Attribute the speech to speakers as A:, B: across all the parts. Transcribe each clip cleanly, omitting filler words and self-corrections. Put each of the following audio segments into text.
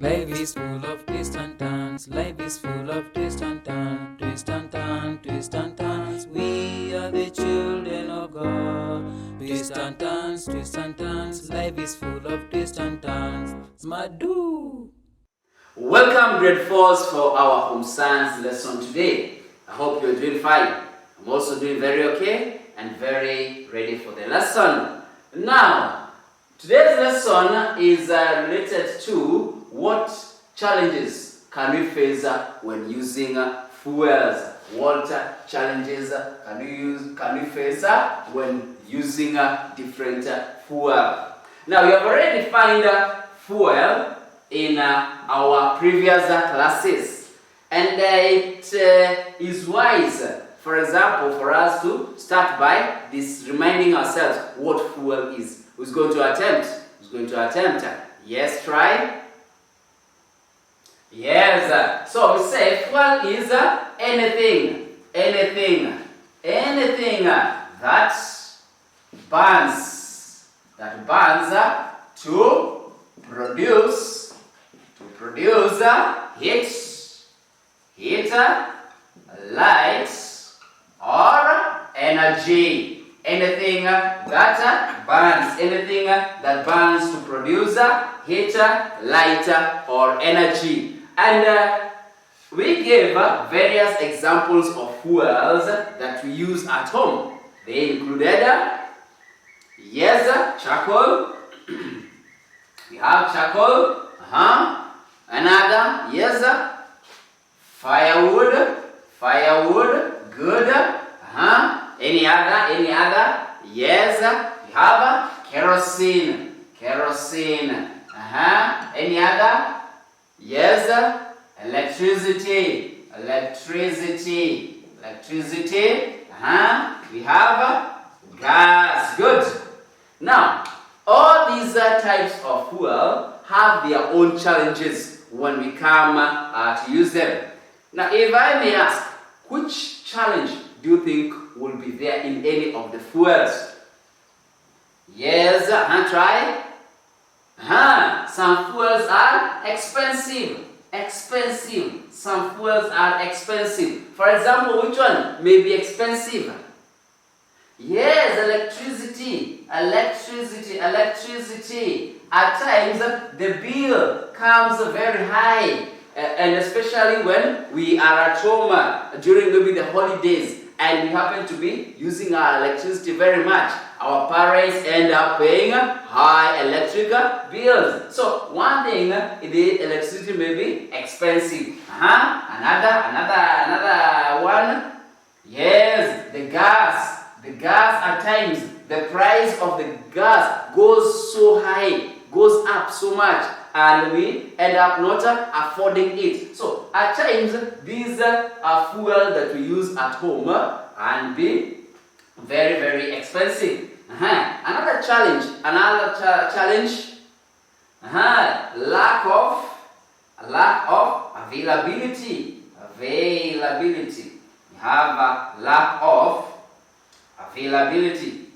A: Life is full of twists and turns. Life is full of twists and turns. Twists and turns, twists and turns. We are the children of God. Twists and turns, twists and turns. Life is full of twists and turns. Smadu.
B: Welcome grade 4s for our home science lesson today. I hope you're doing fine. I'm also doing very okay and very ready for the lesson. Now, today's lesson is related to what challenges can we face when using fuels. What challenges can we face when using different fuel. Now, we have already defined fuel in our previous classes, and it is wise, for example, for us to start by reminding ourselves what fuel is. Who's going to attempt? Who's going to attempt? Yes, try. Yes. So we say fuel is anything that burns to produce heat, light, or energy. Anything that burns to produce heat, light, or energy. And we gave various examples of fuels that we use at home. They included, charcoal. We have charcoal. Another, firewood, good. Any other? Yes, we have kerosene. Any other? Yes, electricity. We have gas. Good. Now, all these types of fuel have their own challenges when we come to use them. Now, if I may ask, which challenge do you think will be there in any of the fuels? Yes, try. Some fuels are expensive. Some fuels are expensive. For example, which one may be expensive? Yes, electricity. At times, the bill comes very high, and especially when we are at home during maybe the holidays, and we happen to be using our electricity very much. Our parents end up paying high electric bills. So one thing, the electricity may be expensive. Another one. Yes, the gas. The gas, at times, the price of the gas goes so high, goes up so much, and we end up not affording it. So at times, these are fuel that we use at home and be very, very expensive. Another challenge, lack of availability. We have a lack of availability.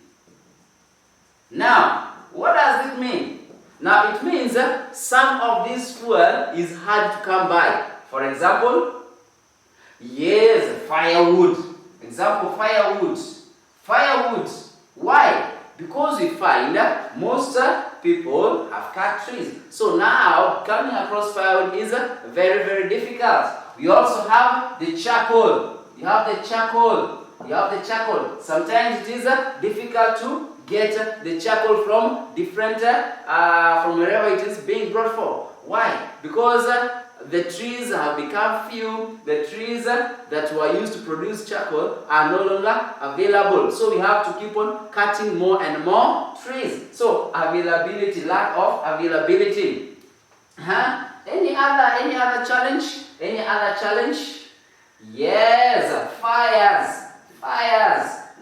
B: Now, what does it mean? Now, it means some of this fuel is hard to come by. For example, yes, firewood. Firewood. Why? Because we find most people have cut trees. So now, coming across firewood is very, very difficult. We also have the charcoal. You have the charcoal. Sometimes it is difficult to get the charcoal from different, from wherever it is being brought for. Why? Because the trees have become few. The trees that were used to produce charcoal are no longer available. So we have to keep on cutting more and more trees. So availability, lack of availability. Any other challenge? Yes, fires.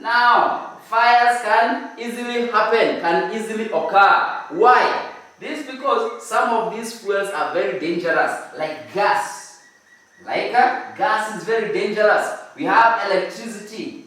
B: Now, fires can easily happen, can easily occur. Why? This is because some of these fuels are very dangerous, like gas. Gas is very dangerous. We have electricity.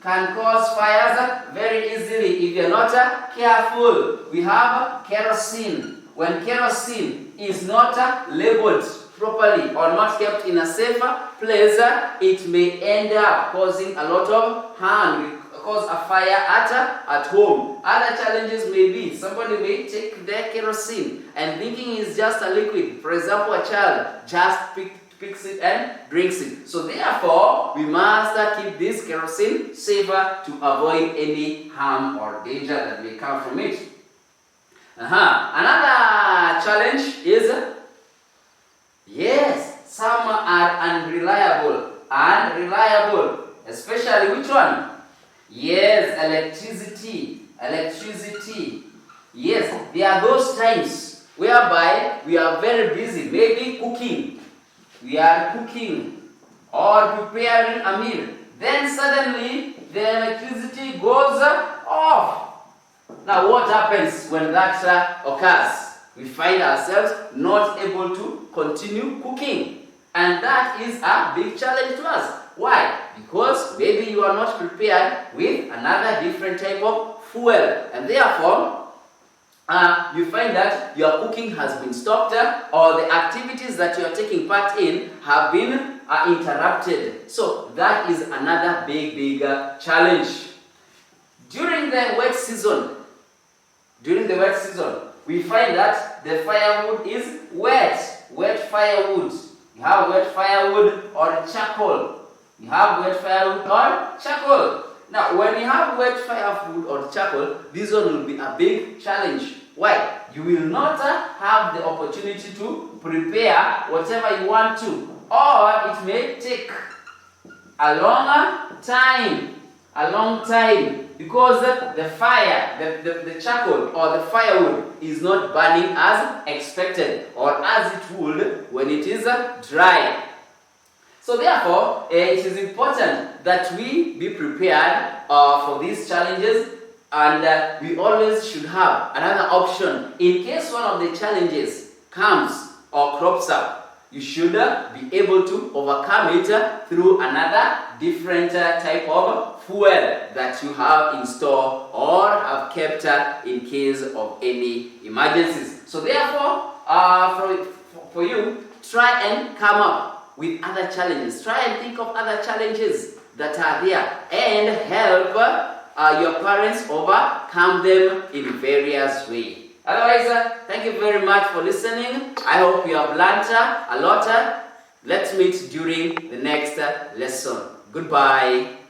B: can cause fires very easily if you're not careful. We have kerosene. when kerosene is not labeled properly or not kept in a safer place, it may end up causing a lot of harm, cause a fire at home. Other challenges may be somebody may take their kerosene and thinking it's just a liquid. For example, a child just picks it and drinks it. So therefore, we must keep this kerosene safer to avoid any harm or danger that may come from it. Another challenge is, yes, some are unreliable. Unreliable, especially which one? Yes, electricity. Yes, there are those times whereby we are very busy, maybe cooking. We are cooking or preparing a meal. Then suddenly the electricity goes off. Now what happens when that occurs? We find ourselves not able to continue cooking. And that is a big challenge to us. Why? Because maybe you are not prepared with another different type of fuel. And therefore, you find that your cooking has been stopped or the activities that you are taking part in have been interrupted. So that is another big challenge. During the wet season, we find that the firewood is wet firewood. You have wet firewood or charcoal. You have wet firewood or charcoal. Now, when you have wet firewood or charcoal, this one will be a big challenge. Why? You will not have the opportunity to prepare whatever you want to, or it may take a long time, because the fire, the charcoal or the firewood is not burning as expected or as it would when it is dry. So therefore, it is important that we be prepared for these challenges, and we always should have another option. In case one of the challenges comes or crops up, you should be able to overcome it through another different type of fuel that you have in store or have kept in case of any emergencies. So therefore, for you, try and come up with other challenges. Try and think of other challenges that are there and help your parents overcome them in various ways. Otherwise, thank you very much for listening. I hope you have learned a lot. Let's meet during the next lesson. Goodbye.